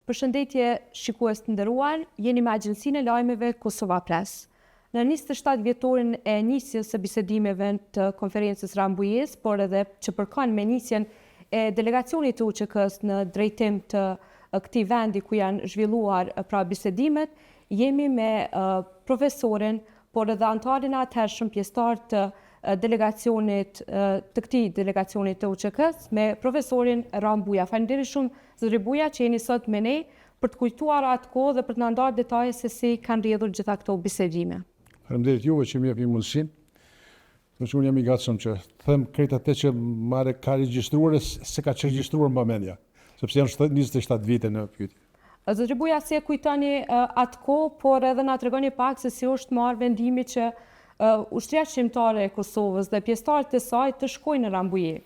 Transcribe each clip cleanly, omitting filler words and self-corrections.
Përshëndetje shikues të nderuar, jeni me agjencinë e lajmeve Kosova Press. Në 27 vjetorin e nisjes së bisedimeve të konferencës Rambujës, por edhe që përkan me nisjen e delegacionit të UÇK-s në drejtim të këtij vendi ku janë zhvilluar pra bisedimet, jemi me profesorin, por edhe antarin e atëhershëm pjesëtar të delegacionit të këtij delegacionit të UÇK-s, me profesorin Rambuja. Faleminderit shumë zotëri Buja që jeni sot me ne për të kujtuar atë kohë dhe për të na ndarë detaje se si kanë rrjedhur gjitha këto bisedime. Faleminderit juve që më japni mundësinë. Unë jam i gatshëm që them krejt atë që marrë ka regjistruar se ka regjistruar mbamendja, sepse janë 27 vite në pyetje. Zotëri Buja, si e kujtoni atë kohë, por edhe na tregoni pak se si është marrë vendimi që ushtria shqiptare e Kosovës dhe pjesëtarët e saj të shkojnë në Rambuje?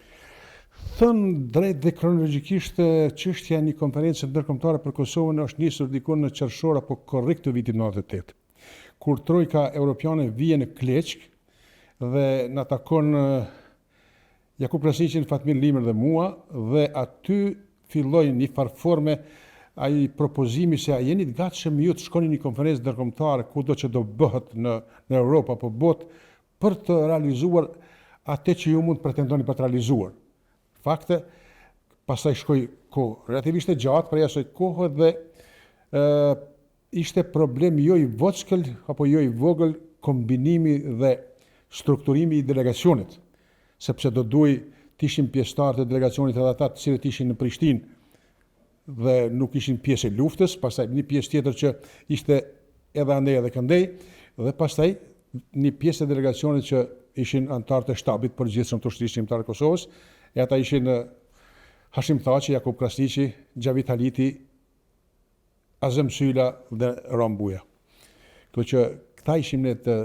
Thënë drejt dhe kronologjikisht, çështja e një konferencë ndërkombëtare për Kosovën është nisur diku në qershor apo korrik të vitit 98, kur trojka europiane vije në Kleçk dhe na takon Jakub Krasniqin, Fatmir Limër dhe mua, dhe aty filloi një farforme ai propozimi se a jeni të gatshëm ju të shkoni në një konferencë ndërkombëtare kudo që do bëhet në Europë apo botë për të realizuar atë që ju mund të pretendoni për të realizuar. Fakte, pastaj shkoi kohë relativisht e gjatë për asaj kohë dhe ishte problem jo i vockël apo jo i vogël kombinimi dhe strukturimi i delegacionit, sepse do duhej të ishin pjesëtarë të delegacionit edhe ata të cilët ishin në Prishtinë dhe nuk ishin pjesë e luftës, pastaj një pjesë tjetër që ishte edhe andej edhe këndej, dhe pastaj një pjesë e delegacionit që ishin antarët e shtabit përgjithshëm të ushtrisë shqiptare të Kosovës, e ata ishin Hashim Thaçi, Jakub Krasniqi, Xhavit Haliti, Azem Syla dhe Rambuja. Kto që këta ishim ne të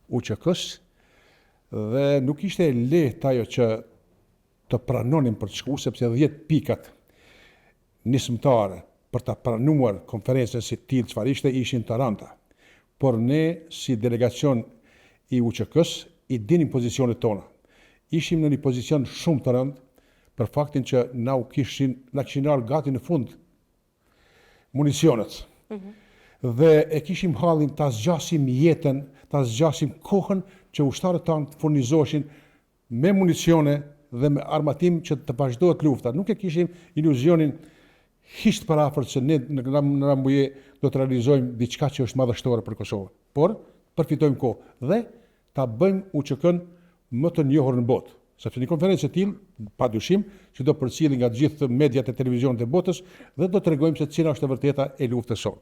UÇK-s dhe nuk ishte lehtë ajo që të pranonim për të shkuar, sepse 10 pikat nismëtare për të pranuar konferencën si tillë çfarë ishte ishin të rënda. Por ne si delegacion i UÇK-s i dinim pozicionet tona. Ishim në një pozicion shumë të rëndë për faktin që na kishin ardhur gati në fund municionet. Dhe e kishim hallin ta zgjasim jetën, ta zgjasim kohën që ushtarët tanë të furnizoheshin me municione dhe me armatim që të vazhdohet lufta. Nuk e kishim iluzionin hiç parafort se ne në Rambuje do të realizojmë diçka që është madhështore për Kosovën, por përfitojmë kohë dhe ta bëjmë UÇK-n më të njohur në botë, sepse një konferencë e tillë padyshim që do përcjelli nga të gjithë mediat e televizionit të botës dhe do tregojmë se cila është e vërteta e luftës sonë.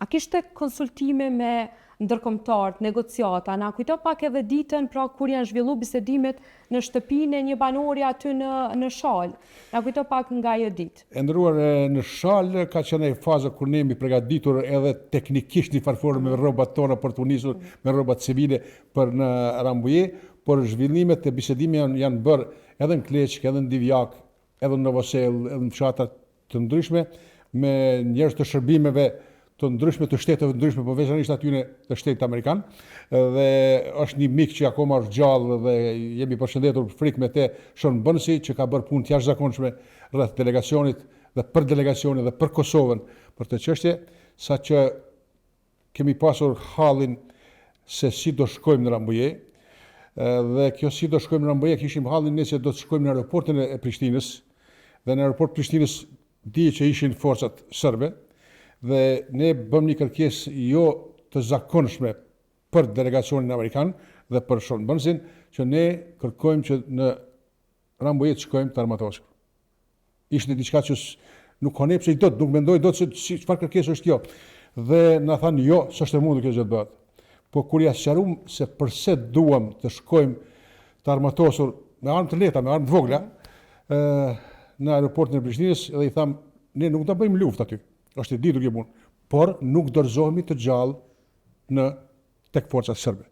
A kishte konsultime me ndërkombëtarët, negociata? Na kujto pak edhe ditën pra kur janë zhvilluar bisedimet në shtëpinë e një banori aty në Shalë. Na kujto pak nga ajo ditë. E ndëruar në Shalë ka qenë faza kur ne jemi përgatitur edhe teknikisht një farforme me rrobat tona për të nisur me rrobat civile për në Rambuje, por zhvillimet e bisedimit janë bërë edhe në Kleçk, edhe në Divjak, edhe në Novosel, edhe në fshatra të ndryshme me njerëz të shërbimeve të ndryshme të shteteve ndryshme, por veçanërisht aty të shtetit amerikan, dhe është një mik që akoma është gjallë dhe jemi përshëndetur frikë me te Shon Bënsi, që ka bërë punë të jashtëzakonshme rreth delegacionit dhe për delegacionin dhe për Kosovën për të çështje, saqë kemi pasur hallin se si do shkojmë në Rambuje, dhe kjo si do shkojmë në Rambuje kishim hallin ne se do të shkojmë në aeroportin e Prishtinës, dhe në aeroport Prishtinës di që ishin forcat serbe, dhe ne bëm një kërkesë jo të zakonshme për delegacionin amerikan dhe për Shon Bënsin, që ne kërkojmë që në Rambuje të shkojmë të armatoshëm. Ishte diçka që nuk ka ne pse nuk mendoj dot se çfarë kërkesë është kjo. Dhe na thanë jo, s'është e mundur kjo gjë të bëhet. Po kur ja sqaruam se pse duam të shkojmë të armatosur me armë të lehta, me armë të vogla, në aeroportin e Prishtinës, dhe i tham, ne nuk do bëjmë luftë aty. Është e ditur kjo punë, por nuk dorëzohemi të gjallë tek forcat serbe.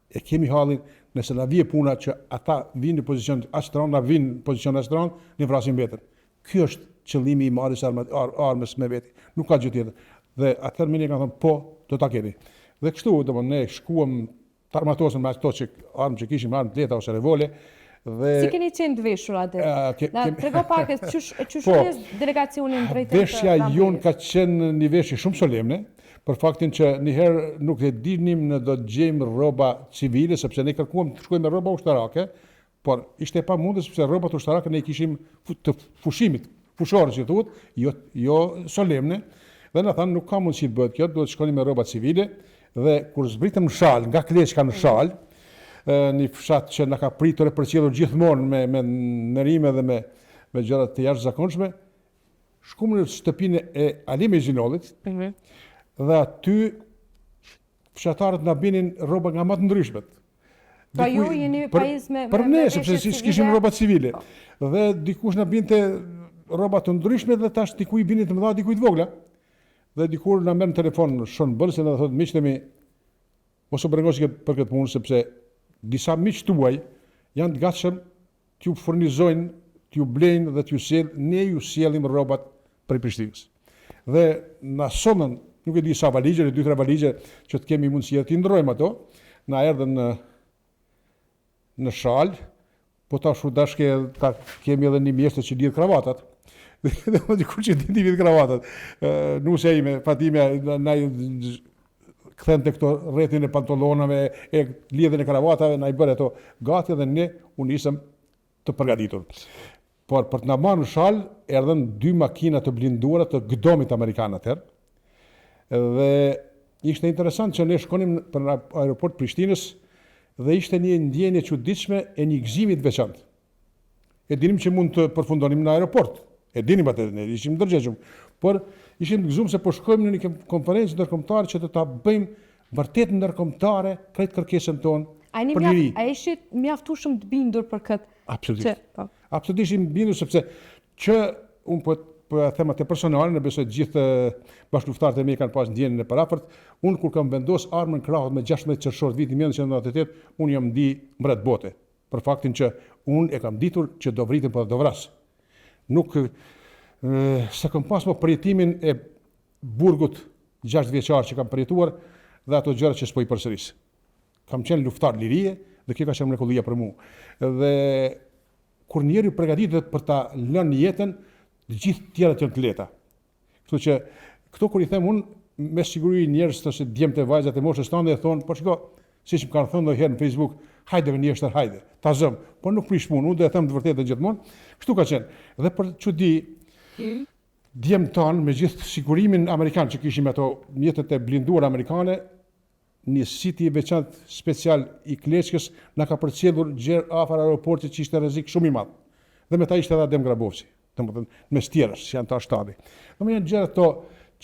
E kemi hallin, nëse na vije puna që ata vinë në pozicion astron, na vinë në pozicion astron, ne vrasim vetën. Ky është qëllimi i marrjes armës me veti. Nuk ka gjë tjetër. Dhe atëherë ne kanë thënë po, do ta keni. Dhe kështu, domthonë ne shkuam të armatosëm me ato që armë që kishim, armë të lehta ose revole, Si keni qenë të veshur atë? Na trego pak çu delegacionin drejt veshja jonë ka qenë një veshje shumë solemne, për faktin që njëherë nuk e dinim në do të gjejmë rroba civile, sepse ne kërkuam të shkojmë me rroba ushtarake, por ishte pa mundës sepse rrobat ushtarake ne i kishim të fushimit, fushore që thuhet, jo solemne, dhe na thanë nuk ka mundësi të bëhet kjo, duhet të shkonim me rroba civile, dhe kur zbritëm në Shal, nga Kleçka në Shal, një fshat që na ka pritur e përcjellur gjithmonë me ndërime dhe me gjëra të jashtëzakonshme, shkuam në shtëpinë e Ali Mezhinollit, dhe aty fshatarët na binin rroba nga më të ndryshmet. Pa ju jeni pajis me për ne, sepse s'kishim rroba civile. Dhe dikush na binte rroba të ndryshme dhe tash dikujt binin të mëdha, dikujt vogla. Dhe dikur na merr në telefon Shon Bërse dhe na thotë miqtemi, mos u brengosh për këtë punë sepse disa miq tuaj janë të gatshëm t'ju furnizojnë, t'ju blejnë dhe t'ju sjellin, ne ju sjellim rrobat prej Prishtinës. Dhe na sollën, nuk e di sa valigje, 2-3 valigje që të kemi mundësi të ndrojmë ato, na erdhën në Shal, po tash u dashke ta kemi edhe një mjeshtër që lidh kravatat. Dhe dikur që di lidh kravatat. Nusja ime, Fatimja, na kthen te këto rrethin e pantallonave, e lidhjen e kravatave, na I bëre ato gati dhe ne u nisëm të përgatitur. Por për të na marrë në Shal, erdhën 2 makina të blinduara të gdomit amerikan atëherë. Dhe ishte interesant që ne shkonim për aeroport Prishtinës dhe ishte një ndjenje çuditshme e një gëzimi të veçantë. E dinim që mund të përfundonim në aeroport. E dinim atë, ne ishim ndërgjegjum, por ishim të gëzuar se po shkojmë në një konferencë ndërkombëtare që të ta bëjmë vërtet ndërkombëtare krejt kërkesën tonë. A ishit mjaftueshëm të bindur për këtë? Absolutisht. Absolutisht ishim bindur sepse që unë po them atë personale, në besoj të gjithë bashkëluftëtarët e mi kanë pas ndjenjën e parafort, unë kur kam vendos armën krahut me 16 qershor vitin 1998, unë jam ndi mbret bote, për faktin që unë e kam ditur që do vritem po do vras. Nuk se kam pas më përjetimin e burgut 6 vjeçar që kam përjetuar dhe ato gjëra që s'po I përsëris. Kam qenë luftar lirie dhe kjo ka qenë mrekullia për mua. Dhe kur njeriu përgatitet për ta lënë jetën, të gjithë tjerat janë të lehta. Kështu që këto kur I them unë, me siguri njerëz ose djemtë e vajzat e moshës tande e thonë, po shiko, siç më kanë thënë ndonjëherë në Facebook, hajde vënjeshtër, hajde, ta zëm, po nuk prish punë, unë do të them të vërtetën gjithmonë. Kështu ka qenë. Dhe për çudi djemtë tanë me gjithë sigurimin amerikan që kishim ato mjetet e blinduara amerikane, një siti I veçantë special I Kleçkës na ka përcjellur gjerë afër aeroportit që ishte rrezik shumë I madh. Dhe me ta ishte edhe Adem Grabovci, domethënë mes tjerësh që janë ta shtabi. Domethënë janë gjëra ato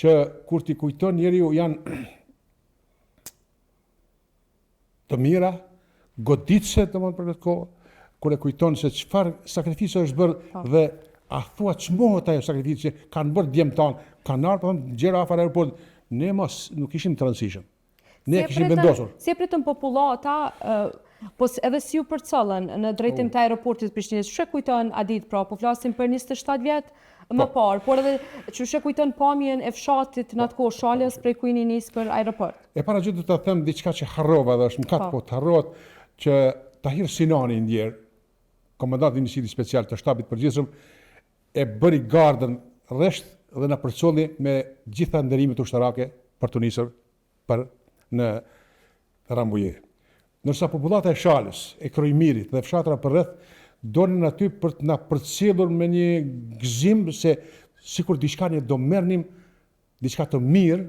që kur ti kujton njeriu janë të mira, goditse domethënë për këtë kohë, kur e kujton se çfarë sakrificë është bërë dhe a thua ç'mohet ajo sakrificë që kanë bërë djemtë tan, kanë ardhur gjëra afër aeroportit, ne mos nuk ishim transition. Ne kishim vendosur. Si e pritën popullata, po edhe si ju përcollën në drejtim të aeroportit Prishtinës, çu kujton Adit, pra po flasim për 27 vjet më parë, por edhe çu kujton pamjen e fshatit në atë kohë Shalës prej ku jeni nis për aeroport. E para gjë do ta them diçka që harrova dhe është mëkat, po të harrohet që Tahir Sinani ndjer, komandanti I njësitit special të shtabit përgjithshëm, e bëri gardën rresht dhe na përcolli me gjitha nderimet ushtarake për të nisur për në Rambuje. Nërsa popullata e Shalës, e Krojmirit dhe fshatra përreth dolën aty për të na përcjellur me një gëzim se sikur diçka ne do merrnim diçka të mirë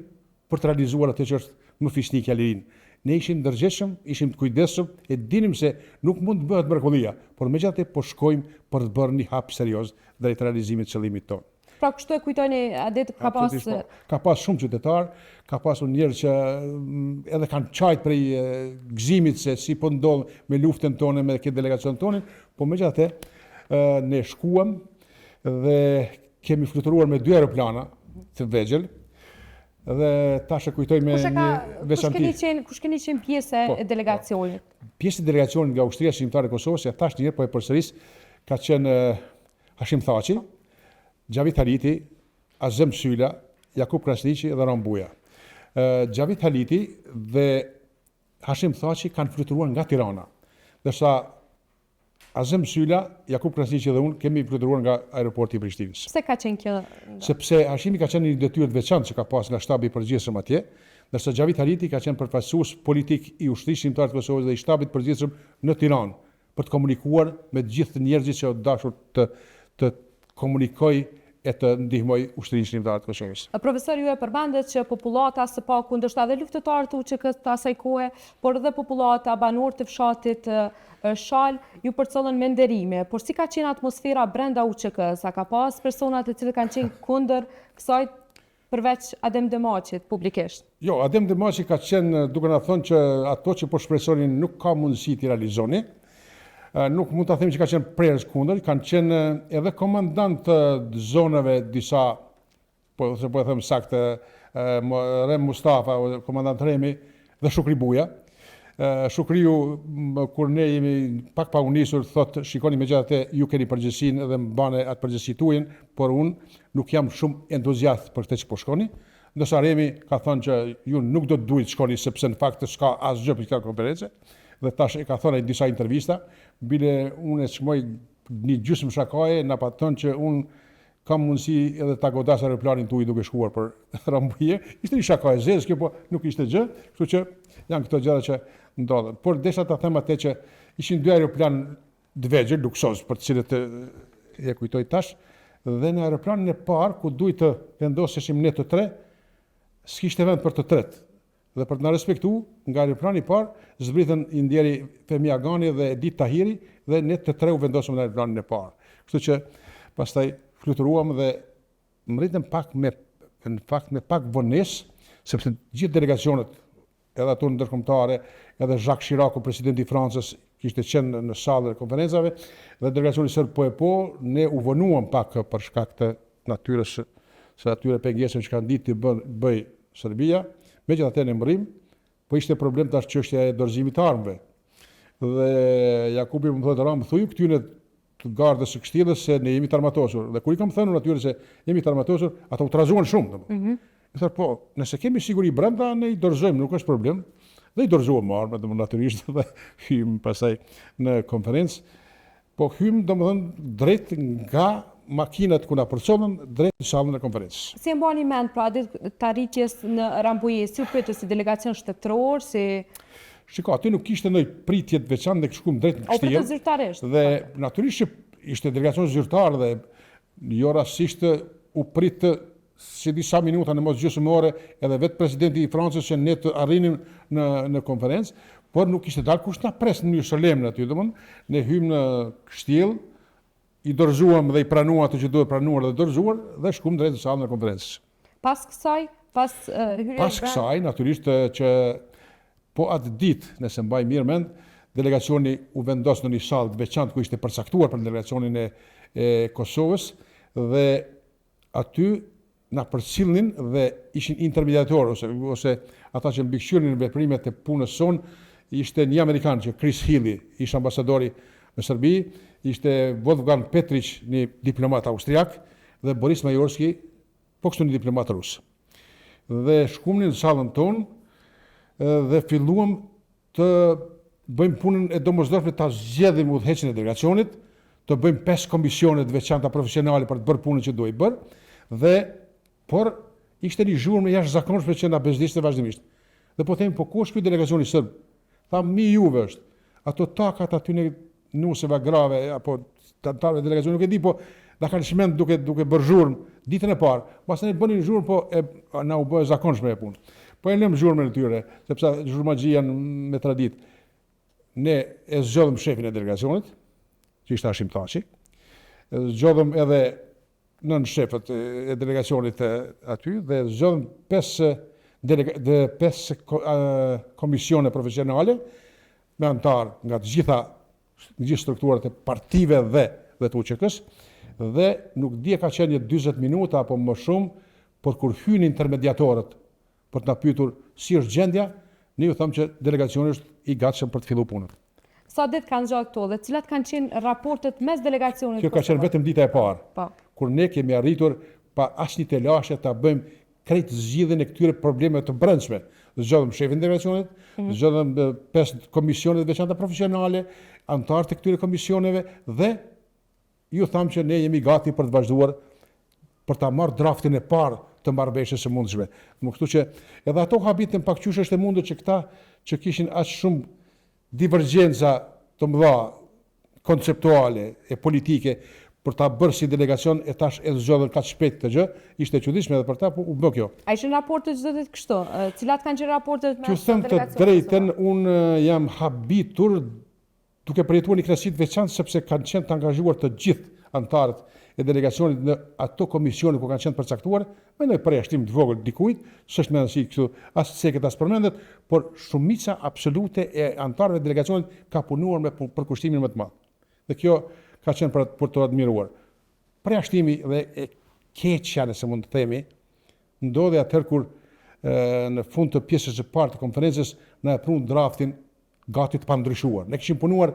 për të realizuar atë që është më fisnikja lirin. Ne ishim ndërgjegjshëm, ishim të kujdesshëm, e dinim se nuk mund të bëhet mrekullia, por megjithatë po shkojmë për të bërë një hap serioz drejt realizimit të qëllimit tonë. Pra kështu e kujtoni Adit ka pas shumë qytetar, ka pasur njerëz që edhe kanë çajt prej gëzimit se si po ndodh me luftën tonë me këtë delegacion tonë, po megjithatë ne shkuam dhe kemi fluturuar me 2 aeroplana të vegjël dhe tash e kujtoj me një veçanti. Kush keni qenë pjesë e delegacionit? Pjesë e delegacionit nga Ushtria Shqiptare e Kosovës, ja tash një herë po e përsëris, ka qenë Hashim Thaçi, Gjavit Haliti, Azem Syla, Jakub Krasniqi dhe Rambuja. Gjavit Haliti dhe Hashim Thaçi kanë fluturuar nga Tirana, ndërsa Azem Sylla, Jakub Krasniqi dhe unë kemi fluturuar nga aeroporti i Prishtinës. Pse ka qenë kjo? Sepse Hashimi ka qenë një detyrë të veçantë që ka pas nga shtabi i përgjithshëm atje, ndërsa Xhavit Haliti ka qenë përfaqësues politik i Ushtrisë Shqiptare të Kosovës dhe i shtabit përgjithshëm në Tiranë për të komunikuar me të gjithë njerëzit që dashur të komunikoj e të ndihmoj Ushtrisë Shqiptare të Kosovës. Profesor, ju e përmendet që populata së paku ndoshta edhe luftëtarët të UÇK-s të asaj kohe, por edhe populata banor të fshatit Shal ju përcollën me nderime, por si ka qenë atmosfera brenda UÇK-s? A ka pas persona të cilët kanë qenë kundër kësaj përveç Adem Demaçit publikisht? Jo, Adem Demaçi ka qenë duke na thënë që ato që po shpresonin nuk ka mundësi t'i realizoni. Nuk mund të them që ka qenë prerës kundër, kanë qenë edhe komandant të zonave disa, po e them saktë, Rem Mustafa, komandant Remi dhe Shukri Buja. Shukriu, kur ne jemi pak pa unisur, thot, shikoni megjithatë ju keni përgjegjësinë dhe mbane atë përgjegjësi tuajin, por unë nuk jam shumë entuziast për këtë që po shkoni. Ndërsa Remi ka thënë që ju nuk do të duhet shkoni sepse në fakt s'ka asgjë për këtë konferencë. Dhe tash e ka thënë në disa intervista, bile unë e çmoj një gjysmë shakaje, na pa thënë që unë kam mundësi edhe ta godas aeroplanin tuaj duke shkuar për Rambuje. Ishte një shakaj zezë, kjo po nuk ishte gjë, kështu që janë këto gjëra që ndodhen. Por desha ta them atë që ishin dy aeroplan të vegjël, luksoz, për të cilët e kujtoj tash, dhe në aeroplanin e parë ku duhet të vendoseshim ne të tre, s'kishte vend për të tretë. Dhe për të na respektu, nga aeroplani i parë zbritën i ndjeri Femi Agani dhe Edit Tahiri dhe ne të tre u vendosëm në aeroplanin e parë. Kështu që pastaj fluturuam dhe mritëm në fakt me pak vonesë, sepse gjithë delegacionet, edhe ato ndërkombëtare, edhe Jacques Chirac, presidenti i Francës, kishte qenë në sallën e konferencave, dhe delegacioni serb po, ne u vonuam pak për shkak të natyrës së atyre pengesave që kanë ditë të bëj Serbia. Megjithatë ne mbërrim, po ishte problem tash çështja e dorëzimit të armëve. Dhe Jakubi më thotë Ram, thuaj këtyre të gardës së kështjellës se ne jemi të armatosur. Dhe kur i kam thënë atyre se jemi të armatosur, ata u trazuan shumë domosdoshmë. I thotë po, nëse kemi siguri brenda, ne i dorëzojmë, nuk është problem. Dhe i dorëzuam armët natyrisht dhe hym pastaj në konferencë. Po hym domethënë drejt nga makinat ku na përcollën drejt në sallën e konferencës. Si e mbani mend pra ditë të arritjes në Rambuje, si u pritët si delegacion shtetëror, si... Shiko, aty nuk ishte ndonjë pritje të veçantë dhe shkuam drejt në O kështjellë. pritët zyrtarisht. Dhe natyrisht që ishte delegacion zyrtar dhe jo rastisht u prit si disa minuta në mos gjysmë ore edhe vetë presidenti i Francës që ne të arrinim në konferencë, por nuk ishte dalë kush na pres në mënyrë solemne aty, domethënë ne hym në kështjellë, i dorëzuam dhe i pranuam ato që duhet pranuar dhe dorëzuar dhe shkuam drejt në sallën e konferencës. Pas kësaj, pas kësaj, natyrisht që po atë ditë, nëse mbaj mirë mend, delegacioni u vendos në një sallë të veçantë ku ishte përcaktuar për delegacionin e Kosovës dhe aty na përcjellnin dhe ishin intermediator ose ata që mbikëqyrnin veprimet e punës son, ishte një amerikan që Chris Healy, ishte ambasadori në Serbi, ishte Wolfgang Petrić, një diplomat austriak, dhe Boris Majorski, po kështu një diplomat rus. Dhe shkumnin në sallën tonë dhe filluam të bëjmë punën e domosdoshme ta zgjedhim udhëheqjen e delegacionit, të bëjmë 5 komisione të veçanta profesionale për të bërë punën që duhej bërë, por ishte një zhurmë jashtëzakonshme që na bezdiste vazhdimisht. Dhe po themi, po ku është ky delegacioni serb? Tham, mi juve është. Ato takat aty në nuseve grave apo tantarëve delegacioni nuk e di, po na kanë shmend duke bërë zhurmë ditën e parë. Pastaj ne bënin zhurmë, po na u bë zakonshme e punë. Po e lëm zhurmën e tyre, sepse zhurmaxhi janë me traditë. Ne e zgjodhëm shefin e delegacionit, që ishte Hashim Thaçi. Zgjodhëm edhe nën shefët e delegacionit aty dhe zgjodhëm 5 komisione profesionale me antar nga të gjithë strukturat e partive dhe të UÇK-s, dhe nuk di ka qenë 40 minuta apo më shumë, por kur hyn intermediatorët për të na pyetur si është gjendja, ne ju thamë që delegacioni është i gatshëm për të filluar punën. Sa ditë kanë gjatë këto dhe cilat kanë qenë raportet mes delegacionit? Kjo ka qenë vetëm dita e parë, kur ne kemi arritur pa asnjë telashe ta bëjmë krejt zgjidhjen e këtyre problemeve të brendshme. zgjodhëm shefin e delegacionit, zgjodhëm 5 komisione të veçanta profesionale, antarë të këtyre komisioneve dhe ju thamë që ne jemi gati për të vazhduar për ta marrë draftin e parë të marrëveshjes së mundshme. Kështu që edhe ato habitën pak qysh është e mundur që këta që kishin aq shumë divergjenca të mëdha konceptuale e politike për ta bërë si delegacion e tash e zgjodhën kaq shpejt këtë gjë, ishte e çuditshme edhe për ta, po u bë kjo. A ishin raportet çdo ditë kështu? Cilat kanë qenë raportet Që them të drejtën, unë jam habitur duke përjetuar një kënaqësi të veçantë sepse kanë qenë të angazhuar të gjithë antarët e delegacionit në ato komisione ku kanë qenë përcaktuar, me një përjashtim të vogël dikujt, s'është me rëndësi kështu as seket as përmendet, por shumica absolute e antarëve të delegacionit ka punuar me përkushtimin më të madh. Dhe kjo ka qenë për të admiruar. Përjashtimi dhe e keqja, nëse mund të themi, ndodhi atëherë kur në fund të pjesës së parë të konferencës na e prun draftin gati të pandryshuar. Ne kishim punuar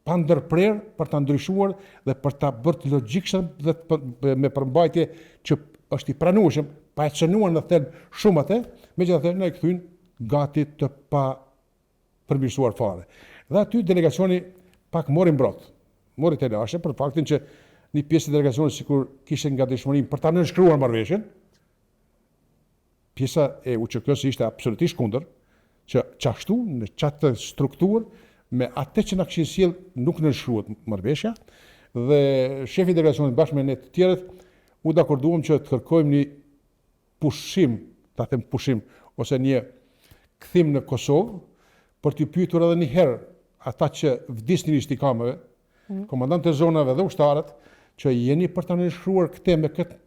pa ndërprerë për ta ndryshuar dhe për ta bërë të logjikshëm dhe me përmbajtje që është i pranueshëm, pa e cënuar në thelb shumë atë, megjithatë ne e kthyn gati të pa përmirësuar fare. Dhe aty delegacioni pak mori mbrot. Mori të lashe për faktin që një pjesë e delegacionit sikur kishte gatishmërinë për ta nënshkruar marrëveshjen. Pjesa e UÇK-s ishte absolutisht kundër, që qashtu në qatë strukturë me atë që na kishin sjell nuk nënshkruhet marrëveshja dhe shefi i delegacionit bashkë me ne të tjerët u dakorduam që të kërkojmë një pushim, ta them pushim ose një kthim në Kosovë për t'i pyetur edhe një herë ata që vdisnin istikameve, komandantët e zonave dhe ushtarët, që jeni për ta nënshkruar këtë me këtë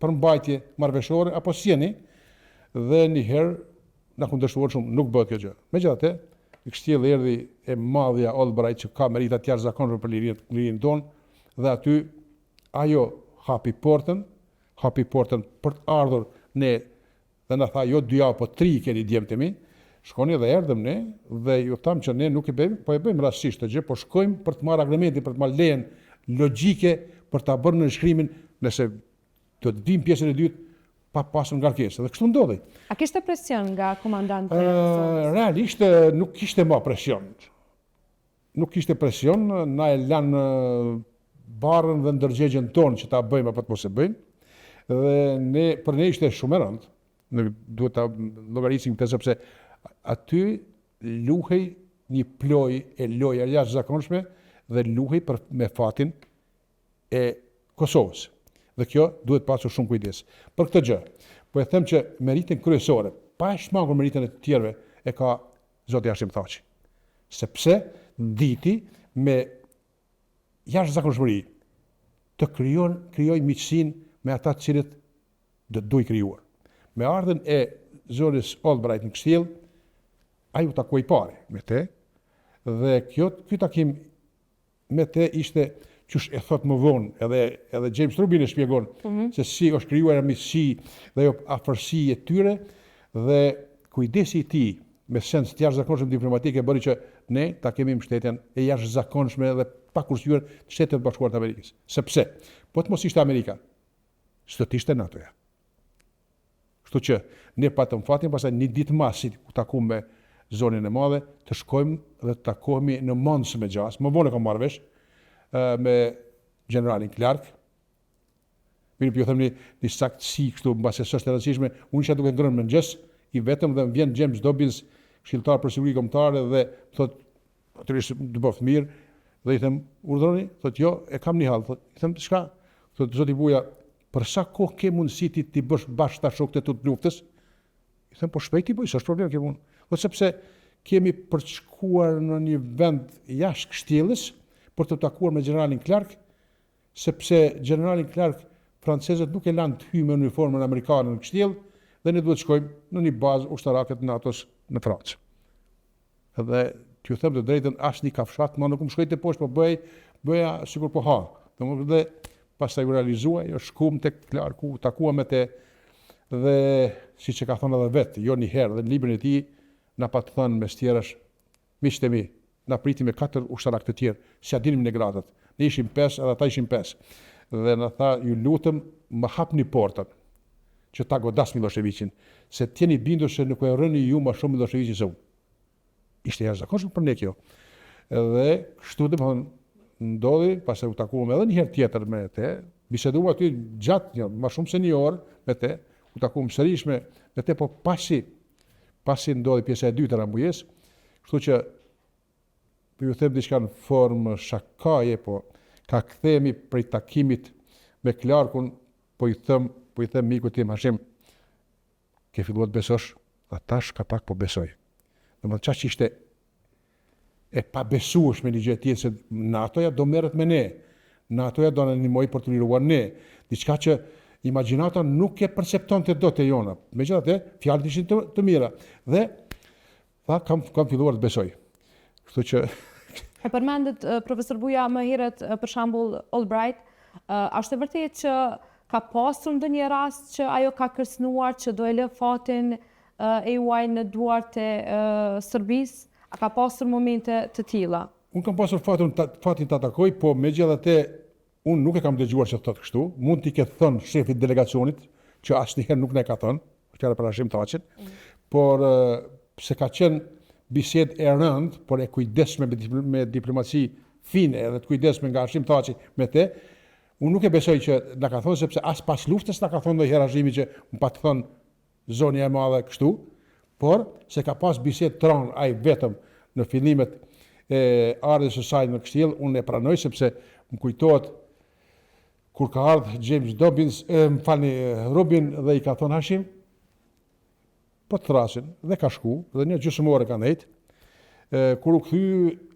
përmbajtje marrëveshore apo s'jeni, dhe një herë na kundërshtuar shumë, nuk bëhet kjo gjë. Megjithatë, i kështjellë erdhi e madhja Albright që ka merita të jashtëzakonshme për lirinë tonë dhe aty ajo hapi portën për të ardhur ne dhe na tha jo 2 javë, po 3 keni djemtë mi. Shkoni dhe erdhëm ne dhe ju tham që ne nuk e bëjmë, po e bëjmë rastësisht të gjë, po shkojmë për të marrë agreementin, për të marrë lejen logjike për ta bërë nënshkrimin nëse do të vim pjesën e dytë pa pasur ngarkesë. Dhe kështu ndodhi. A kishte presion nga komandantët? Realisht nuk kishte më presion. Nuk kishte presion, na e lanë barën dhe ndërgjegjen tonë që ta bëjmë apo të mos e bëjmë. Dhe për ne ishte shumë e rëndë. Ne duhet ta llogarisim këtë sepse aty luhej një plojë e loja jashtëzakonshme dhe luhej me fatin e Kosovës. Dhe kjo duhet pasur shumë kujdes. Për këtë gjë, po e them që meritën kryesore, pa e shmangur meritën e të tjerëve, e ka zoti Hashim Thaçi. Sepse nditi me jashtëzakonshmëri të krijoj miqësinë me ata të cilët do duaj krijuar. Me ardhen e zonës Albright në kështjellë, ai u takoi pari me te dhe ky takim me te ishte qysh e thot më vonë, edhe James Rubin e shpjegon se si është krijuar miqësi dhe jo afërsi e tyre dhe kujdesi i tij me sens të jashtëzakonshëm diplomatik e bëri që ne ta kemi mbështetjen e jashtëzakonshme dhe pa kursyer të Shtetit Bashkuar të Amerikës. Sepse po të mos ishte Amerika, s'do të ishte NATO-ja. Kështu që ne patëm fatin pastaj një ditë masi ku takuam me zonën e madhe, të shkojmë dhe të takohemi në Mons me Gjas. Më vonë kam marrë vesh me generalin Clark. Mirë, ju them një saktësi kështu mbase s'është e rëndësishme. Unë isha duke ngrënë mëngjes i vetëm dhe më vjen James Dobbins, këshilltar për siguri kombëtare dhe thotë, natyrisht të bëft mirë, dhe i them, urdhroni, thotë jo, e kam një hall, thotë, i them çka? Thotë zoti Buja, për sa kohë ke mundësi ti bësh bashkë ta shokët e tu të luftës? I them, po shpejt i bëj, s'është problem ke punë. Thotë sepse kemi përshkuar në një vend jashtë kështjellës për të takuar me generalin Clark, sepse generalin Clark francezët nuk e lanë të hyjë me uniformën amerikane në kështjellë dhe ne duhet shkojmë në një bazë ushtarake të NATO-s në Francë. Edhe t'ju them të drejtën, as një kafshat, ma nuk më shkoj të poshtë, po bëja sikur po ha. Dhe pastaj u realizua, jo shkum tek Clark, ku takua me te dhe siç e ka thënë edhe vetë, jo një herë dhe në librin e tij na pa të thënë mes tjerash, miqtë mi, na priti me 4 ushtarak të tjerë, si a dinim në gratat. Ne ishim 5 edhe ata ishin 5. Dhe na tha, ju lutem, më hapni portat. që ta godas Miloševićin, se t'jeni bindur se nuk e rëni ju ma shumë Miloševićin se unë. Ishte jashtëzakonshëm për ne kjo. Edhe kështu ndodhi, pas e u takuam edhe një herë tjetër me te, biseduam aty gjatë ma shumë se një orë me te, u takuam sërish me te, po pasi ndodhi pjesa e dytë e Rambujes, kështu që ju them diçka në formë shakaje, po ka kthehemi prej takimit me Klarkun, po i them mikut tim Hashim, ke filluar të besosh, tash ka pak po besoj. Domethënë çfarë ishte e pabesueshme një gjë tjetër se NATO-ja do merret me ne. NATO-ja do na ndihmoj për të liruar ne. Diçka që imagjinata nuk e perceptonte dot e jona. Megjithatë, fjalët ishin të mira dhe tha kam filluar të besoj. Kështu që e përmendet profesor Buja më herët për shembull Albright, është e vërtetë që ka pasur ndonjë rast që ajo ka kërcënuar që do e lë fatin EUA në duart e Serbisë? A ka pasur momente të tilla? Unë kam pasur fatin të atakoj, po megjithatë unë nuk e kam dëgjuar që thotë kështu. Mund t'i ketë thënë shefit delegacionit, që asnjëherë nuk ne ka thënë, fjala për Hashim Thaçin, por se ka qenë bisedë e rëndë, por e kujdesshme me diplomaci fine edhe të kujdesshme nga Hashim Thaçi me te, unë nuk e besoj që na ka thënë, sepse as pas luftës na ka thënë ndonjëherë Hashimi që më pa të thënë zonja e madhe kështu, por se ka pas bisedë tron ai vetëm në fillimet e ardhjes së saj në Kështjell, unë e pranoj sepse më kujtohet kur ka ardhur James Dobbins, Robin dhe i ka thonë Hashim, po të thrasin, dhe ka shku, dhe një gjysmore ka nejt, kur u kthy,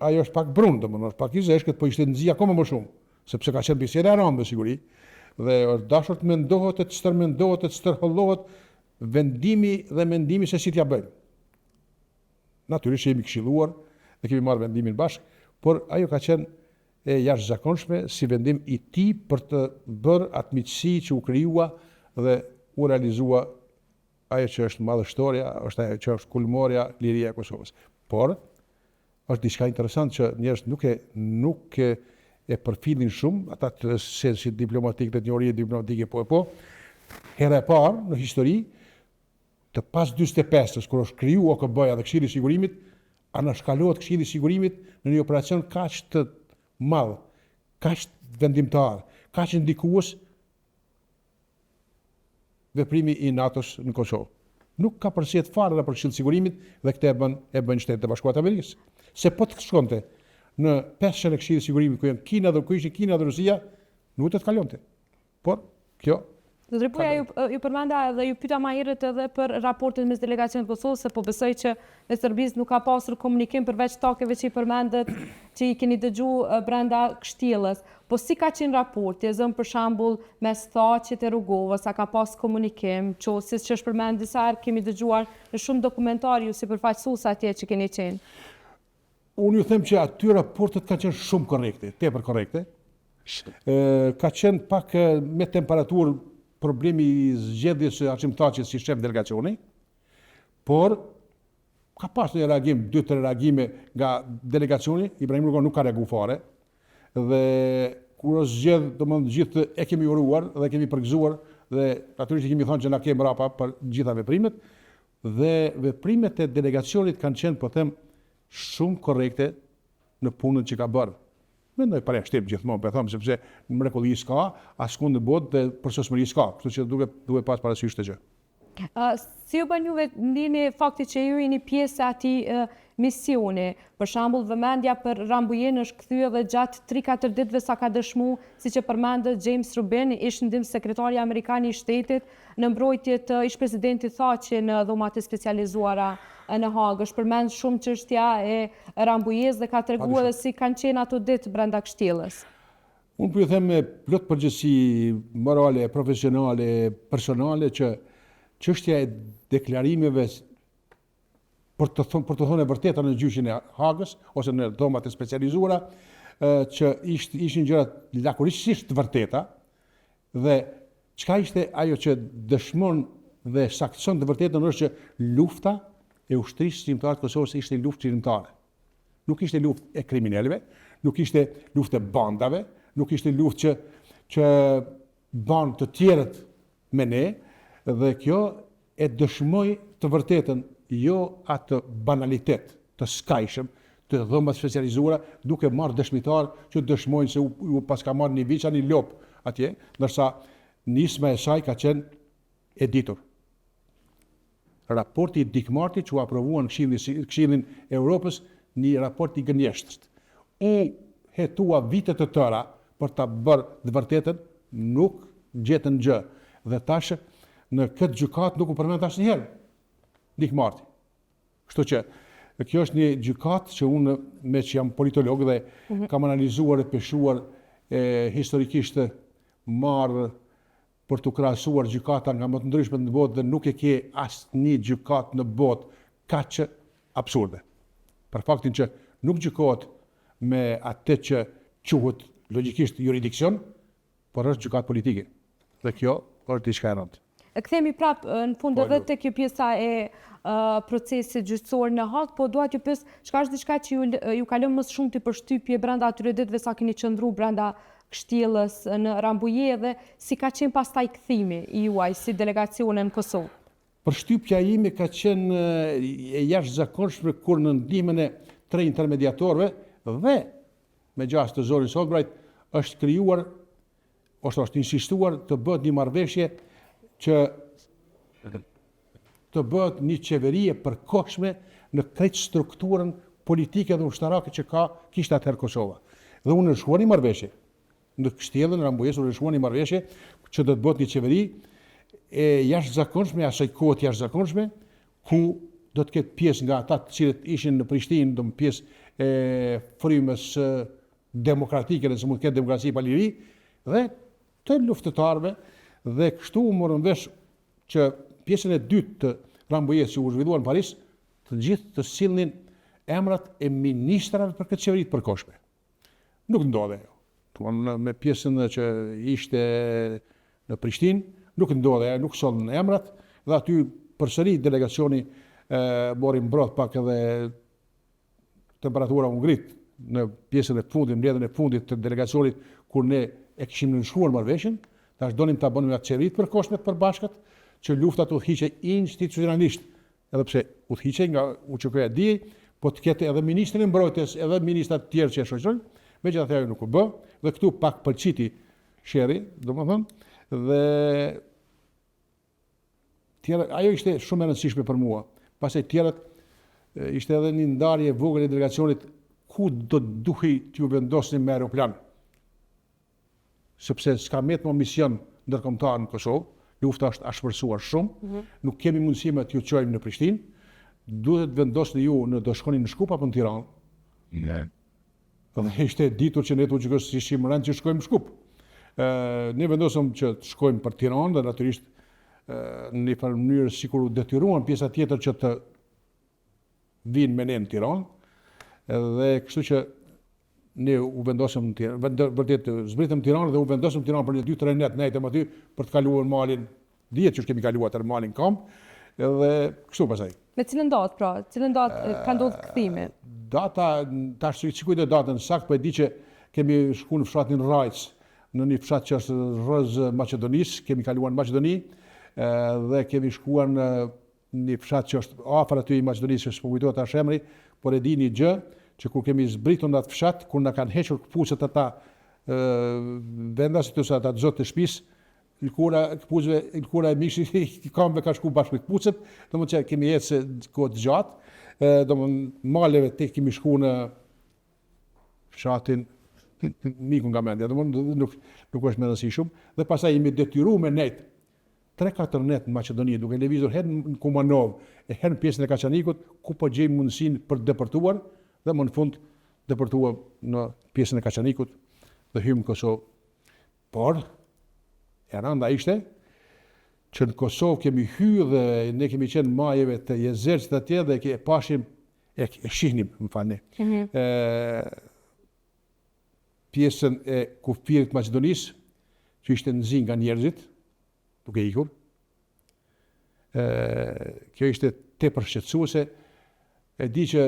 ajo është pak brunë, domethënë është pak i zeshkët, po ishte nxjerrë akoma më shumë, sepse ka qenë bisedë e rëndë me siguri, dhe është dashur të mendohet, të stërmendohet, të stërhollohet vendimi dhe mendimi se si t'ja bëjmë. Natyrisht jemi këshilluar dhe kemi marrë vendimin bashkë, por ajo ka qenë e jashtëzakonshme si vendim i tij për të bërë atë miqësi që u krijua dhe u realizua ajo që është madhështoria, është ajo që është kulmorja, liria e Kosovës. Por është diçka interesante që njerëzit nuk e përfillin shumë, ata të sensi diplomatik dhe teorie diplomatike po. Hera e parë në histori, të pas 45-s, kur është kriju OKB-ja dhe Këshilli i Sigurimit, anashkalohet Këshilli i Sigurimit në një operacion kaq të madh, kaq vendimtar, kaq ndikues veprimi i NATO-s në Kosovë. Nuk ka përzihet fare për Këshillin e Sigurimit dhe këtë e bën Shtetet e Bashkuara të Amerikës. Se po të shkonte në peshën e Këshillit të Sigurimit ku janë Kina dhe Rusia, nuk do të kalonte. Por kjo Zotëri Buja, ju përmenda dhe ju pyeta më herët edhe për raportet mes delegacionit Kosovës, se po besoj që me Serbisë nuk ka pasur komunikim përveç takeve që i përmendet që i keni dëgju brenda Kështjellës. Po si ka qenë raporti, për shembull mes Thaçit e Rugovës, a ka pas komunikim, siç që është përmend disa herë kemi dëgjuar në shumë dokumentar ju si përfaqësues atje që keni qenë? Unë ju them që aty raportet kanë qenë shumë korrekte, tepër korrekte. Ka qenë pak me temperaturë problemi i zgjedhjes së Hashim Thaçit si shef delegacioni, por ka pas një reagim, 2-3 reagime nga delegacioni, Ibrahim Rugova nuk ka reaguar fare, dhe kur është zgjedh, domethënë gjithë e kemi uruar dhe kemi përgëzuar dhe natyrisht kemi thënë që na kemi mbrapa për gjitha veprimet, dhe veprimet e delegacionit kanë qenë, po them, shumë korrekte në punën që ka bërë. Mendoj para shtep gjithmonë, po them, sepse mrekulli s'ka, askund në botë dhe përsosmëri s'ka, kështu që duhet pas parasysh të gjë. Si ju bën juve ndini fakti që ju jeni pjesë e atij misioni? Për shembull, vëmendja për Rambujen është kthyer edhe gjatë 3-4 ditëve sa ka dëshmuar, siç e përmendet James Rubin, ish ndihmë sekretari amerikan i shtetit në mbrojtje të ish presidentit Thaçi në dhomat e specializuara në Hagë. Është përmend shumë çështja e Rambujes dhe ka treguar edhe si kanë qenë ato ditë brenda Kështjellës. Unë po ju them me plot përgjegjësi morale, profesionale, personale që çështja e deklarimeve për të thënë e vërteta në gjyqin e Hagës ose në dhomat e specializuara, që ishin gjëra lakurisht të vërteta, dhe çka ishte ajo që dëshmon dhe saktëson të vërtetën është që lufta e ushtrisë shqiptare të Kosovës ishte luftë qëndrore. Nuk ishte luftë e kriminalëve, nuk ishte luftë e bandave, nuk ishte luftë që ban të tjerët me ne, Dhe kjo e dëshmoj të vërtetën, jo atë banalitet të skajshëm, të dhëmbat specializuara, duke marrë dëshmitar që dëshmojnë se u pas ka marrë një viça, një lop atje, ndërsa nisma e saj ka qenë e ditur. Raporti i Dick Marty që u aprovuan Këshillin e Europës, një raport i gënjeshtër. U hetua vite të tëra për ta bërë të vërtetën, nuk gjetën gjë. Dhe tash në këtë gjykat nuk u përmend asnjëherë Dick Marty. Kështu që kjo është një gjykat që unë, me që jam politolog dhe kam analizuar e peshuar historikisht marrë për të krahasuar gjykata nga më të ndryshmet në botë dhe nuk e ke asnjë gjykat në botë kaq absurde. Për faktin që nuk gjykohet me atë që quhet logjikisht jurisdiksion, por është gjykat politike. Dhe kjo është diçka e rëndë. Kthehemi prapë në fund edhe te kjo pjesa e procesit gjyqësor në Hag, po dua t'ju pyes, çka është diçka që ju ka lënë më shumë të përshtypje brenda atyre ditëve sa keni qëndruar brenda kështjellës në Rambuje dhe si ka qenë pastaj kthimi i juaj si delegacione në Kosovë? Përshtypja ime ka qenë e jashtëzakonshme kur në ndihmën e 3 intermediatorëve dhe me gjas të Zorit Albright është krijuar ose është insistuar të bëhet një marrëveshje që të bëhet një qeveri e përkohshme në krejt strukturën politike dhe ushtarake që kishte atëherë Kosova. Dhe unë shkuar një marrëveshje në kështjellën e Rambujës, unë shkuar një marrëveshje që do të bëhet një qeveri e jashtëzakonshme, asaj kohe të jashtëzakonshme, ku do të ketë pjesë nga ata të cilët ishin në Prishtinë, do të pjesë e frymës demokratike, nëse mund të ketë demokraci pa liri, dhe të luftëtarëve, dhe kështu u morën vesh që pjesën e dytë të Rambujës që u zhvilluar në Paris, të gjithë të sillnin emrat e ministrave për këtë qeveri të përkohshme. Nuk ndodhe ajo. Me pjesën që ishte në Prishtinë, nuk ndodhe, nuk sollën emrat, dhe aty përsëri delegacioni mori mbrojt pak edhe temperatura u ngrit në pjesën e fundit, mbledhjen e fundit të delegacionit kur ne e kishim nënshkruar marrëveshjen, tash donim ta bënim atë qeveri të përkohshme të përbashkët, që lufta të udhëhiqej institucionalisht, edhe pse udhëhiqej nga UÇK-ja di, po të ketë edhe ministrin e mbrojtjes, edhe ministra të tjerë që e shoqërojnë, megjithatë ajo nuk u bë, dhe këtu pak pëlqiti sherri, domethënë, dhe tjera, ajo ishte shumë e rëndësishme për mua. Pastaj tjerët ishte edhe një ndarje e vogël e delegacionit ku do duhej t'ju vendosnin me aeroplan. Sepse s'ka më mision ndërkombëtar në Kosovë, lufta është ashpërsuar shumë, nuk kemi mundësi me t'ju çojmë në Prishtinë, duhet të vendosni ju do shkoni në Shkup apo në Tiranë. Dhe ishte ditur që ne të UÇK-s ishim rënë që shkojmë në Shkup. Ne vendosëm që të shkojmë për Tiranë dhe natyrisht në një farë mënyrë sikur u detyruan pjesa tjetër që të vinë me ne në Tiranë, dhe kështu që ne u vendosëm në Tiranë, vërtet zbritëm në Tiranë dhe u vendosëm në Tiranë për një 2-3 net nejtëm aty për të kaluar malin, dihet që kemi kaluar atë malin kamp, dhe kështu pasaj. Me cilën datë pra? Cilën datë ka ndodhur kthimi? Data, tash sikujt e datën saktë, po e di që kemi shkuar në fshatin Rajc, në një fshat që është rrëz Maqedonisë, kemi kaluar në Maqedoni, dhe kemi shkuar në një fshat që është afër aty i Maqedonisë, që s'po kujtohet tash emri, por e di një gjë, që kur kemi zbritur në atë fshat, kur na kanë hequr këpucët ata vendasit ose ata zotë të shtëpisë, lkura e mishit i kamve ka shku bashkë me këpucët, domethënë që kemi ecë kohë të gjatë, domethënë maleve tek kemi shku në fshatin miku nga mendja, domethënë nuk është më rëndësi shumë, dhe pastaj jemi detyruar me net 3-4 net në Maqedoni, duke lëvizur herë në Kumanov, e herë në pjesën e Kaçanikut, ku po gjejmë mundësinë për të deportuar, dhe më në fund deportuar në pjesën e Kaçanikut dhe hymë në Kosovë. Por, e rënda ishte që në Kosovë kemi hyrë dhe ne kemi qenë majeve të jezercit atje dhe e pashim, e shihnim, më falni, pjesën e kufirit Maqedonisë, që ishte nxirë nga njerëzit, duke ikur. Kjo ishte tepër shqetësuese. E di që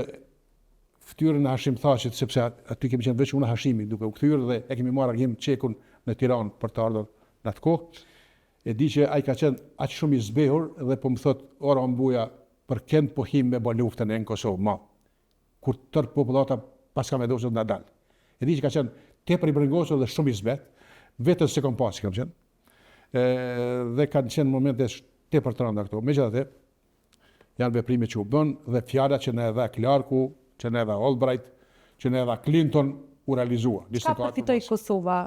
ftyrën e Hashim Thaqit, sepse aty kemi qenë veç unë Hashimi, duke u kthyer dhe e kemi marrë argim çekun në Tiranë për të ardhur në atë kohë. e di që ai ka qenë aq shumë i zbehur dhe po më thot ora mbuja për kënd po him me bë luftën në Kosovë, ma. Kur tërë popullata pas ka me dosë nga dalë. E di që ka qenë tepër i brengosur dhe shumë i zbet, vetën se kom pasi kam qenë, dhe kanë qenë momente tepër të rënda këto. Megjithatë, janë veprime që u bën dhe fjala që na e dha Clarku, që na e dha Albright, që na e dha Clinton u realizua. Çka përfitoi Kosova?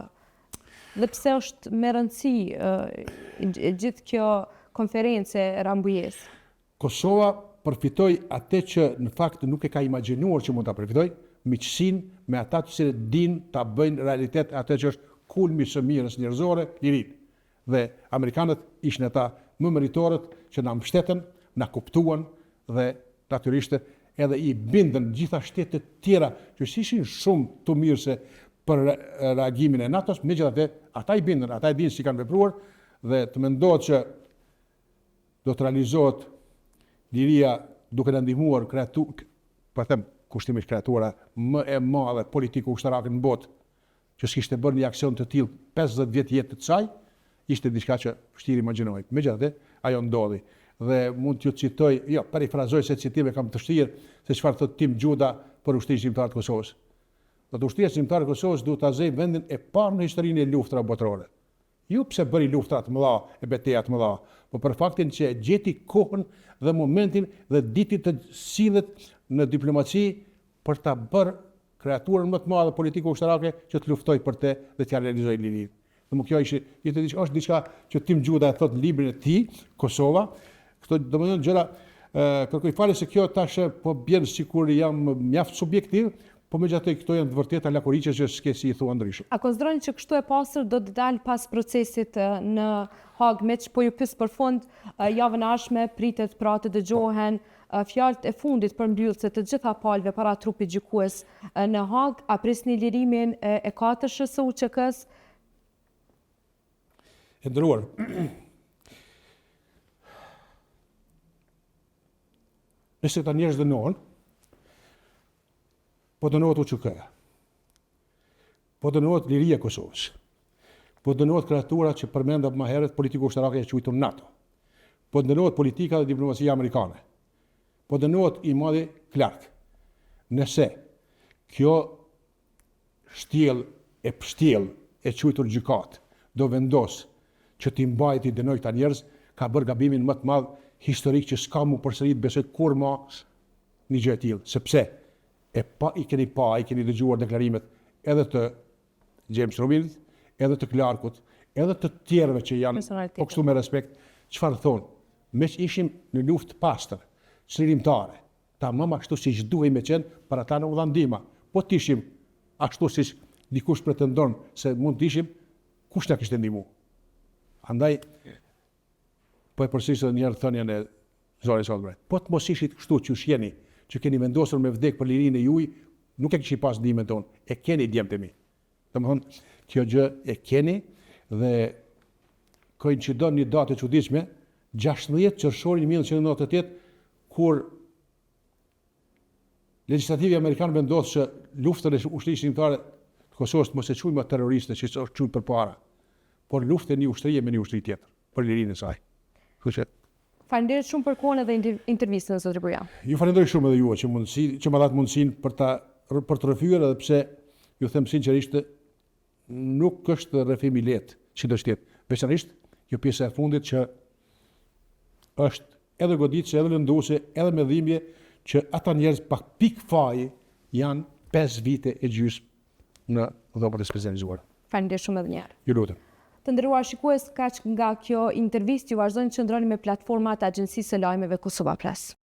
Dhe pse është me rëndësi gjithë kjo konferencë e Rambujës? Kosova përfitoi atë që në fakt nuk e ka imagjinuar që mund ta përfitoj, miqësinë me ata që dinë ta bëjnë realitet atë që është kulmi i mirës njerëzore, lirinë. Dhe amerikanët ishin ata më meritorët që na mbështetën, na kuptuan dhe natyrisht edhe i bindën gjitha shtetet tjera që ishin shumë të mirëse për reagimin e NATO-s, megjithatë ata i bindën, ata e dinë si kanë vepruar dhe të mendohet që do të realizohet liria duke na ndihmuar kushtimisht kreatura më e madhe politiku ushtarake në botë, që s'kishte bërë një aksion të tillë 50 vjet jetë të saj, ishte diçka që vështirë imagjinoj. Megjithatë, ajo ndodhi. Dhe mund t'ju citoj, parafrazoj se citime kam të vështirë, se çfarë thot Tim Gjuda për ushtrisë shqiptare të Kosovës. Do të ushtria shqiptare e Kosovës duhet ta zëjë vendin e parë në historinë e luftrave botërore. Jo pse bëri luftra të mëdha, e betejë të mëdha, por për faktin që gjeti kohën dhe momentin dhe ditën të sillet në diplomaci për ta bërë kreaturën më të madhe politike ushtarake që të luftoj për te dhe t'ja realizoj lirinë. Dhe kjo është diçka që Tim Gjuda e thot në librin e tij, Kosova. Këto domethënë gjëra kërkoj falje se kjo tash po bjen sikur jam mjaft subjektiv, po megjithatë këto janë të vërteta lakuriqe që s'ke si i thua ndryshe. A konsideroni që kështu e pastër do të dalë pas procesit në Hag, me që po ju pyes për fund, javën e ardhshme pritet pra të dëgjohen fjalët e fundit për mbyllje të gjitha palëve para trupit gjykues në Hag, a prisni lirimin e 4-shës së UÇK-s? E nderuar. Nëse ta njerëz dënohen, po dënohet UÇK-ja, po dënohet liria e Kosovës, po dënohet kreatura që përmenda më herët politiku ushtarake e quajtur NATO, po dënohet politika dhe diplomacia amerikane, po dënohet i madhi Clark. Nëse kjo pështjell e quajtur gjykat do vendos që t'i mbajë t'i dënoj këta njerëz, ka bërë gabimin më të madh historik që s'ka mu përsërit besoj kur më një gjë e tillë, sepse i keni dëgjuar deklarimet edhe të James Robinit, edhe të Clarkut, edhe të tjerëve që janë po kështu me respekt, çfarë thonë? Me që ishim në luftë pastër, çlirimtare, tamam ashtu siç duhej me qenë për ata në udhëndima. Po t'ishim ashtu siç dikush pretendon se mund t'ishim, kush na kishte ndihmu? Andaj po e përsëris edhe një herë thënien e Zoris Albright. Po të mos ishit kështu që jeni, që keni vendosur me vdek për lirinë e juaj, nuk e kishi pas ndihmën tonë. E keni djemtë mi. Domethënë, kjo gjë e keni dhe koincidon një datë e çuditshme, 16 qershori 1998, kur legislativi amerikan vendos që luftën e ushtrisë shqiptare të Kosovës mos e quajmë terroriste, siç është quajtur përpara, por luftën e një ushtrie me një ushtri tjetër për lirinë e saj. Faleminderit shumë për kohën dhe intervistën, zotëri Buja. Ju falenderoj shumë edhe juve që më dhat mundësinë për të rrëfyer, edhe pse ju them sinqerisht nuk është rrëfim i lehtë, sidoqë tjetë. Veçanërisht kjo pjesa e fundit që është edhe goditëse, edhe lënduese, edhe me dhimbje që ata njerëz pa pikë faji janë 5 vite e gjysmë në dhomat e specializuara. Faleminderit shumë edhe një herë. Ju lutem. Të nderuar shikues, kaq nga kjo intervistë, ju vazhdoni të qëndroni me platformat e Agjencisë së Lajmeve Kosova Press.